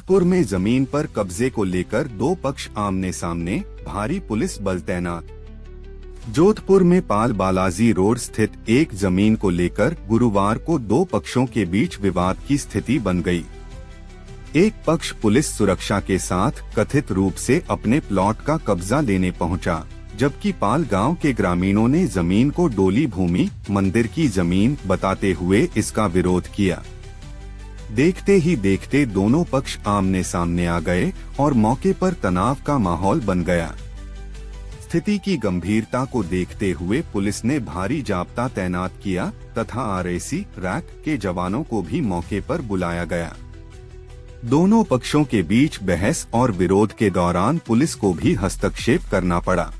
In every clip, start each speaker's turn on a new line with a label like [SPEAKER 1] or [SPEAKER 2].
[SPEAKER 1] जोधपुर में जमीन पर कब्जे को लेकर दो पक्ष आमने सामने, भारी पुलिस बल तैनात। जोधपुर में पाल बालाजी रोड स्थित एक जमीन को लेकर गुरुवार को दो पक्षों के बीच विवाद की स्थिति बन गई। एक पक्ष पुलिस सुरक्षा के साथ कथित रूप से अपने प्लॉट का कब्जा लेने पहुंचा, जबकि पाल गांव के ग्रामीणों ने जमीन को डोली भूमि मंदिर की जमीन बताते हुए इसका विरोध किया। देखते ही देखते दोनों पक्ष आमने सामने आ गए और मौके पर तनाव का माहौल बन गया। स्थिति की गंभीरता को देखते हुए पुलिस ने भारी जाब्ता तैनात किया तथा आरएसी रैक के जवानों को भी मौके पर बुलाया गया। दोनों पक्षों के बीच बहस और विरोध के दौरान पुलिस को भी हस्तक्षेप करना पड़ा।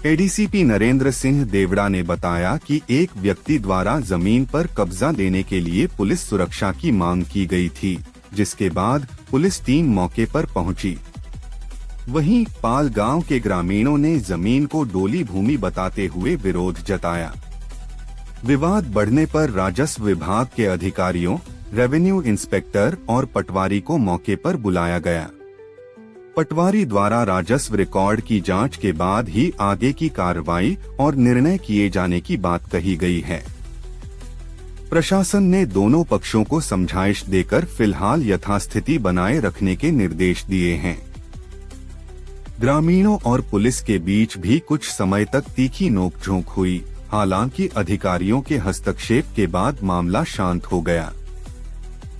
[SPEAKER 1] एडीसीपी नरेंद्र सिंह देवड़ा ने बताया कि एक व्यक्ति द्वारा जमीन पर कब्जा लेने के लिए पुलिस सुरक्षा की मांग की गई थी, जिसके बाद पुलिस टीम मौके पर पहुंची। वहीं पाल गांव के ग्रामीणों ने जमीन को डोली भूमि बताते हुए विरोध जताया। विवाद बढ़ने पर राजस्व विभाग के अधिकारियों, रेवेन्यू इंस्पेक्टर और पटवारी को मौके पर बुलाया गया। पटवारी द्वारा राजस्व रिकॉर्ड की जांच के बाद ही आगे की कार्रवाई और निर्णय किए जाने की बात कही गई है। प्रशासन ने दोनों पक्षों को समझाइश देकर फिलहाल यथास्थिति बनाए रखने के निर्देश दिए हैं। ग्रामीणों और पुलिस के बीच भी कुछ समय तक तीखी नोकझोंक हुई, हालांकि अधिकारियों के हस्तक्षेप के बाद मामला शांत हो गया।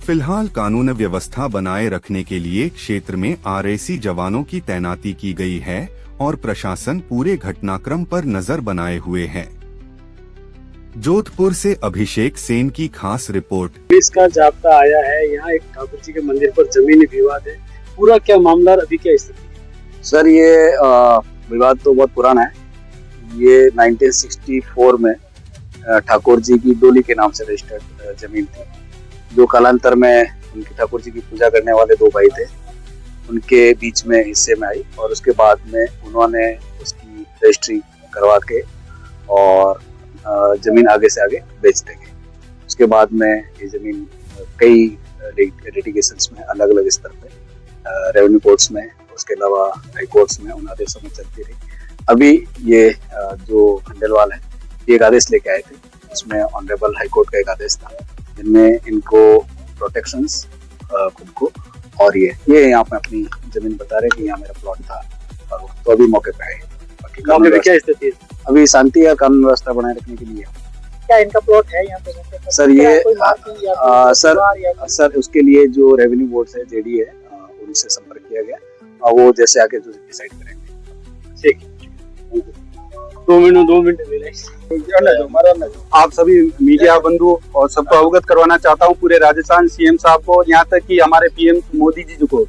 [SPEAKER 1] फिलहाल कानून व्यवस्था बनाए रखने के लिए क्षेत्र में आरएसी जवानों की तैनाती की गई है और प्रशासन पूरे घटनाक्रम पर नजर बनाए हुए है। जोधपुर से अभिषेक सेन की खास रिपोर्ट।
[SPEAKER 2] पुलिस का जाब्ता आया है, यहाँ एक ठाकुर जी के मंदिर पर जमीनी विवाद है। पूरा क्या मामला, अभी क्या स्थिति है?
[SPEAKER 3] सर, ये विवाद तो बहुत पुराना है। ये 1964 में ठाकुर जी की डोली के नाम से रजिस्टर्ड जमीन थी, जो कालांतर में उनके ठाकुर जी की पूजा करने वाले दो भाई थे, उनके बीच में हिस्से में आई और उसके बाद में उन्होंने उसकी रजिस्ट्री करवा के और जमीन आगे से आगे बेचते गए। उसके बाद में ये जमीन कई लिटिगेशंस में अलग अलग स्तर पे रेवेन्यू कोर्ट्स में, उसके अलावा हाई कोर्ट्स में उन आदेशों में चलती रही। अभी ये जो खंडेलवाल है, ये एक आदेश लेके आए थे, उसमें ऑनरेबल हाई कोर्ट का एक आदेश था जिनमें इनको प्रोटेक्शंस खुद को और ये यहाँ पे अपनी जमीन बता रहे कि यहाँ मेरा प्लॉट था, तो अभी मौके पे है। बाकी
[SPEAKER 2] मौके पे क्या स्थिति है?
[SPEAKER 3] अभी शांति और कानून व्यवस्था बनाए रखने के लिए।
[SPEAKER 2] क्या इनका प्लॉट है यहाँ पे?
[SPEAKER 3] सर ये सर उसके लिए जो रेवेन्यू बोर्ड है, जेडी है, उनसे संपर्क किया गया और वो जैसे आगे जो डिसाइड करेंगे।
[SPEAKER 2] ठीक, 2 मिनट
[SPEAKER 4] आप सभी मीडिया बंधु और सबको अवगत करवाना चाहता हूं, पूरे राजस्थान सीएम साहब को, यहाँ तक कि हमारे पीएम मोदी जी को,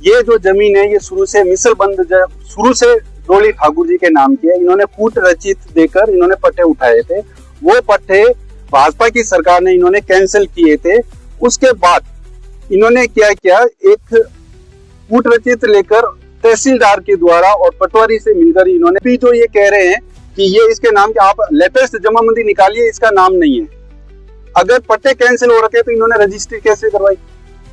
[SPEAKER 4] ये जो जमीन है ये शुरू से मिसलबंद, शुरू से डोली ठाकुर जी के नाम की है। इन्होंने कूट रचित देकर इन्होंने पट्टे उठाए थे, वो पट्टे भाजपा की सरकार ने इन्होंने कैंसिल किए थे। उसके बाद इन्होंने क्या किया, एक कूट रचित लेकर तहसीलदार के द्वारा और पटवारी से मिलकर इन्होंने भी जो ये कह रहे हैं कि ये इसके नाम के, आप लेटेस्ट जमाबंदी निकालिए, इसका नाम नहीं है। अगर पट्टे कैंसिल हो रखे तो इन्होंने रजिस्ट्री कैसे करवाई?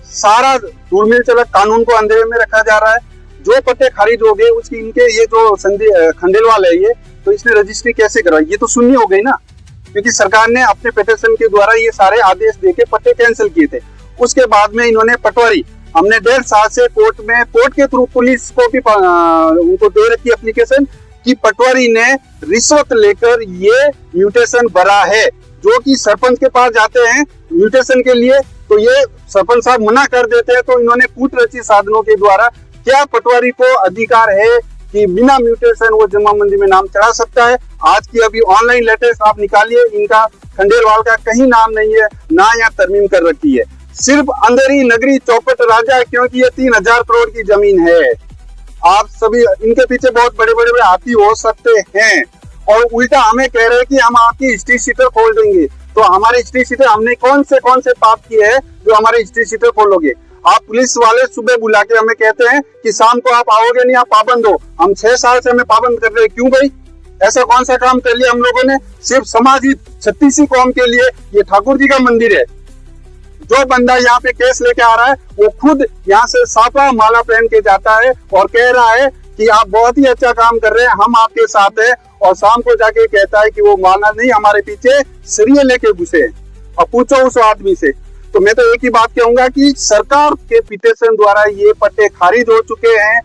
[SPEAKER 4] सारा धूलमिल चला, कानून को अंधेरे में रखा जा रहा है। जो पट्टे खारिज हो गए उसकी इनके ये जो खंडेलवाल है ये, तो इसने रजिस्ट्री कैसे करवाई? ये तो शून्य हो गई ना, क्योंकि सरकार ने अपने पिटीशन के द्वारा ये सारे आदेश देके पट्टे कैंसिल किए थे। उसके बाद में इन्होंने पटवारी, हमने 1.5 साल से कोर्ट के थ्रू पुलिस को भी उनको दे रखी एप्लीकेशन कि पटवारी ने रिश्वत लेकर ये म्यूटेशन भरा है, जो कि सरपंच के पास जाते हैं म्यूटेशन के लिए, तो ये सरपंच साहब मना कर देते हैं। तो इन्होंने कूट रचित साधनों के द्वारा, क्या पटवारी को अधिकार है कि बिना म्यूटेशन वो जमाबंदी में नाम चढ़ा सकता है? आज की अभी ऑनलाइन लेटेस्ट आप निकालिए, इनका खंडेलवाल का कहीं नाम नहीं है, ना यहाँ तरमीम कर रखी है। सिर्फ अंधेरी नगरी चौपट राजा, क्योंकि ये 3000 करोड़ की जमीन है। आप सभी इनके पीछे बहुत बड़े बड़े हाथी हो सकते हैं और उल्टा हमें कह रहे हैं कि हम आपकी हिस्ट्री शीटर खोल देंगे। तो हमारे हिस्ट्री शीटर, हमने कौन से पाप किए हैं जो हमारे हिस्ट्री शीटर खोलोगे? आप पुलिस वाले सुबह बुला के हमें कहते हैं कि शाम को आप आओगे नहीं, आप पाबंद हो। हम 6 साल से हमें पाबंद कर रहे हैं, क्यों भाई? ऐसा कौन सा काम कर लिया हम लोगों ने? सिर्फ समाज हित 36 कौम के लिए ये ठाकुर जी का मंदिर है। जो बंदा यहाँ पे केस लेके आ रहा है वो खुद यहाँ से साफा माला पहन के जाता है और कह रहा है कि आप बहुत ही अच्छा काम कर रहे हैं, हम आपके साथ हैं, और शाम को जाके कहता है कि वो माला नहीं, हमारे पीछे सरिये लेके घुसे। और पूछो उस आदमी से। तो मैं तो एक ही बात कहूंगा कि सरकार के पिटीशन द्वारा ये पट्टे खारिज हो चुके हैं।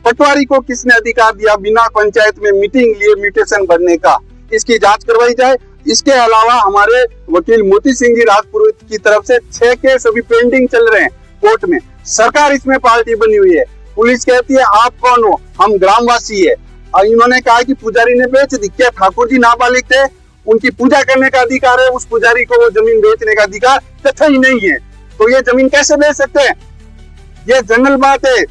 [SPEAKER 4] पटवारी को किसने अधिकार दिया बिना पंचायत में मीटिंग लिए म्यूटेशन भरने का? इसकी जांच करवाई जाए। इसके अलावा हमारे वकील मोती सिंह जी राजपुरोहित की तरफ से 6 केस अभी पेंडिंग चल रहे हैं कोर्ट में। सरकार इसमें पार्टी बनी हुई है। पुलिस कहती है आप कौन हो, हम ग्रामवासी है। और इन्होंने कहा कि पुजारी ने बेच दी। क्या ठाकुर जी नाबालिग थे? उनकी पूजा करने का अधिकार है, उस पुजारी को वो जमीन बेचने का अधिकार तथा ही नहीं है। तो ये जमीन कैसे बेच सकते हैं? ये जनरल बात है,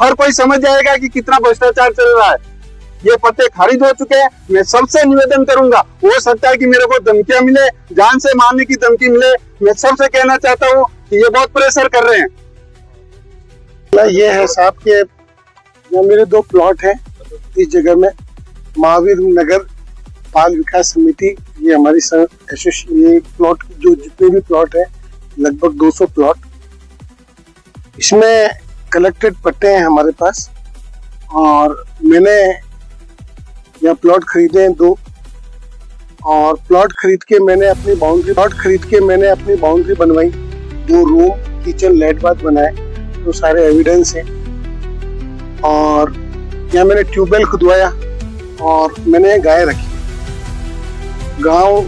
[SPEAKER 4] हर कोई समझ जाएगा कि कितना भ्रष्टाचार चल रहा है। ये पट्टे खारिज हो चुके हैं। मैं सबसे निवेदन करूंगा, हो सकता है कि मेरे को धमकियां मिले, जान से मारने की धमकी मिले, मैं सबसे कहना चाहता हूँ कि ये बहुत प्रेशर कर रहे हैं।
[SPEAKER 5] ये है साहब के मेरे 2 प्लॉट हैं इस जगह में, महावीर नगर बाल विकास समिति, ये हमारी ये प्लॉट जो जितने भी प्लॉट है लगभग 200 प्लॉट, इसमें कलेक्टेड पट्टे हैं हमारे पास। और मैंने यह प्लॉट खरीदे हैं 2, और प्लॉट खरीद के मैंने अपनी बाउंड्री बनवाई। 2 रूम, किचन, लेट बाथ बनाए, तो सारे एविडेंस हैं। और यहाँ मैंने ट्यूबवेल खुदवाया और मैंने गाय रखी। गांव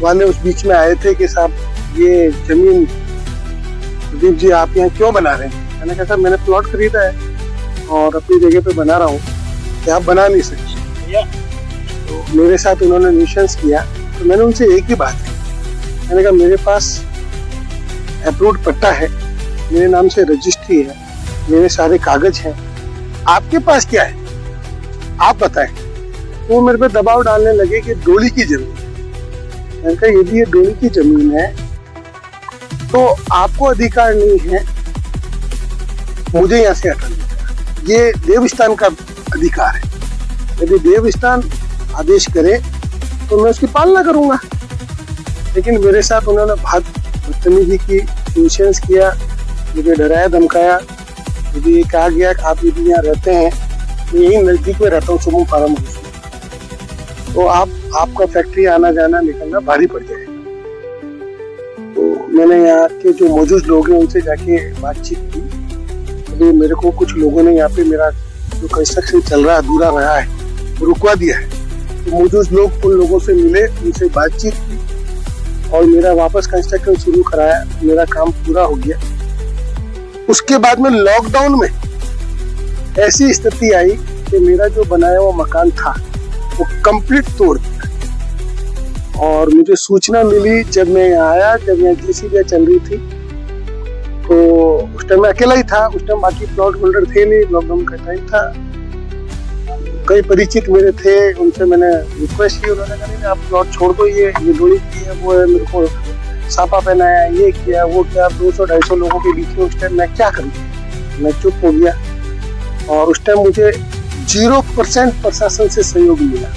[SPEAKER 5] वाले उस बीच में आए थे कि साहब ये जमीन प्रदीप जी आप यहाँ क्यों बना रहे हैं? मैंने कहा सर मैंने प्लॉट खरीदा है और अपनी जगह पे बना रहा हूँ, कि आप बना नहीं सकते। तो मेरे साथ उन्होंने न्यूसेंस किया। तो मैंने उनसे एक ही बात की, मैंने कहा मेरे पास अप्रूव्ड पट्टा है, मेरे नाम से रजिस्ट्री है, मेरे सारे कागज हैं, आपके पास क्या है आप बताएं। वो मेरे पे दबाव डालने लगे कि डोली की जमीन। मैंने कहा यदि ये डोली की जमीन है तो आपको अधिकार नहीं है मुझे यहाँ से हटाने का, ये देवस्थान का अधिकार है। यदि देवस्थान आदेश करे तो मैं उसकी पालना करूंगा। लेकिन मेरे साथ उन्होंने बहुत बदतमीजी की, न्यूसेंस किया, मुझे डराया धमकाया। यदि ये कहा गया कि आप यदि यहाँ रहते हैं, मैं यही नजदीक में रहता हूँ सुमो फार्म हाउस में, तो आपका फैक्ट्री आना जाना निकलना भारी पड़ जाएगा। तो मैंने यहाँ के जो मौजूद लोग हैं उनसे जाके बातचीत की। अभी मेरे को कुछ लोगों ने यहाँ पे मेरा जो कंस्ट्रक्शन चल रहा है अधूरा रहा है वो रुकवा दिया है। तो मौजूद लोग उन लोगों से मिले, उनसे बातचीत की और मेरा वापस कंस्ट्रक्शन शुरू कराया। मेरा काम पूरा हो गया। उसके बाद में लॉकडाउन में ऐसी स्थिति आई कि मेरा जो बनाया हुआ मकान था वो कंप्लीट तोड़ दिया। और मुझे सूचना मिली जब मैं यहाँ आया, जब यहाँ जीसीबी चल रही थी, तो उस टाइम मैं अकेला ही था। उस टाइम बाकी प्लॉट होल्डर थे नहीं, लॉकडाउन का टाइम था। कई परिचित मेरे थे, उनसे मैंने रिक्वेस्ट की, उन्होंने कहा आप प्लॉट छोड़ दो, ये डोली की है, वो है, मेरे को सापा पहनाया, ये किया वो क्या। 200-250 लोगों के बीच में उस टाइम मैं क्या करूँ? मैं चुप हो गया। और उस टाइम मुझे 0% प्रशासन से सहयोग मिला।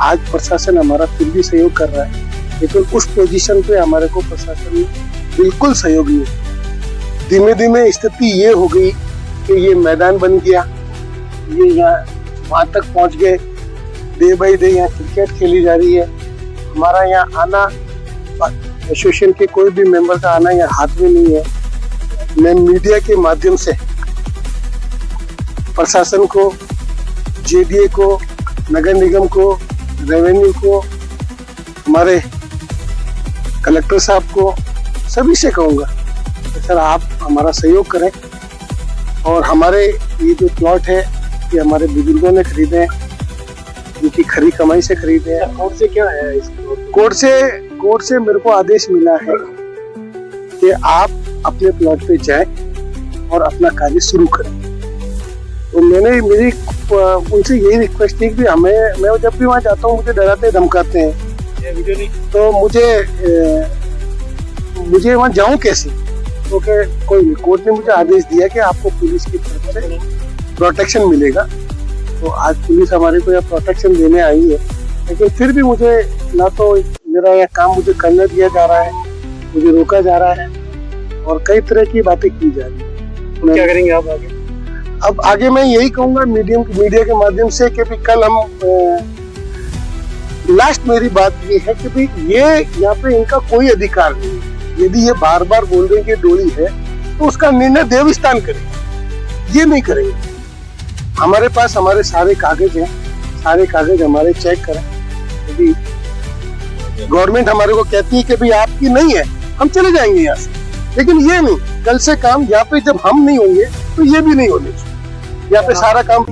[SPEAKER 5] आज प्रशासन हमारा फिर भी सहयोग कर रहा है, लेकिन उस पोजीशन पे हमारे को प्रशासन ने बिल्कुल सहयोग नहीं। धीमे धीमे स्थिति ये हो गई कि ये मैदान बन गया, ये यहाँ वहां तक पहुंच गए। डे बाई डे यहाँ क्रिकेट खेली जा रही है। हमारा यहाँ आना, एसोसिएशन के कोई भी मेंबर का आना यहाँ हाथ में नहीं है। मैं मीडिया के माध्यम से प्रशासन को, जेडीए को, नगर निगम को, रेवेन्यू को, हमारे कलेक्टर साहब को, सभी से कहूँगा कि सर आप हमारा सहयोग करें। और हमारे ये जो प्लॉट है ये हमारे बुजुर्गों ने खरीदे हैं, उनकी खरी कमाई से खरीदे हैं।
[SPEAKER 2] कोर्ट से क्या है इस
[SPEAKER 5] कोर्ट से मेरे को आदेश मिला है कि आप अपने प्लॉट पे जाएं और अपना कार्य शुरू करें। तो मेरी उनसे यही रिक्वेस्ट थी कि मैं जब भी वहाँ जाता हूँ मुझे डराते धमकाते हैं, तो मुझे वहाँ जाऊँ कैसे? तो कोई कोर्ट ने मुझे आदेश दिया कि आपको पुलिस की तरफ से प्रोटेक्शन मिलेगा। तो आज पुलिस हमारे को यहाँ प्रोटेक्शन देने आई है, लेकिन फिर भी मुझे ना तो मेरा यह काम मुझे करने दिया जा रहा है, मुझे रोका जा रहा है और कई तरह की बातें की जा रही है।
[SPEAKER 2] तो क्या करेंगे आप आगे?
[SPEAKER 5] अब आगे मैं यही कहूंगा मीडिया के माध्यम से कि भी कल हम लास्ट मेरी बात ये है कि भी ये यहाँ पे इनका कोई अधिकार नहीं है। यदि ये बार बार बोल रहे हैं कि डोली है तो उसका निर्णय देवस्थान करेंगे, ये नहीं करेंगे। हमारे पास हमारे सारे कागज हैं, सारे कागज हमारे चेक करें। यदि गवर्नमेंट हमारे को कहती है कि भाई आपकी नहीं है, हम चले जाएंगे यहाँ से, लेकिन ये नहीं। कल से काम यहाँ पे जब हम नहीं होंगे तो ये भी नहीं होने चाहिए। यहाँ पे सारा काम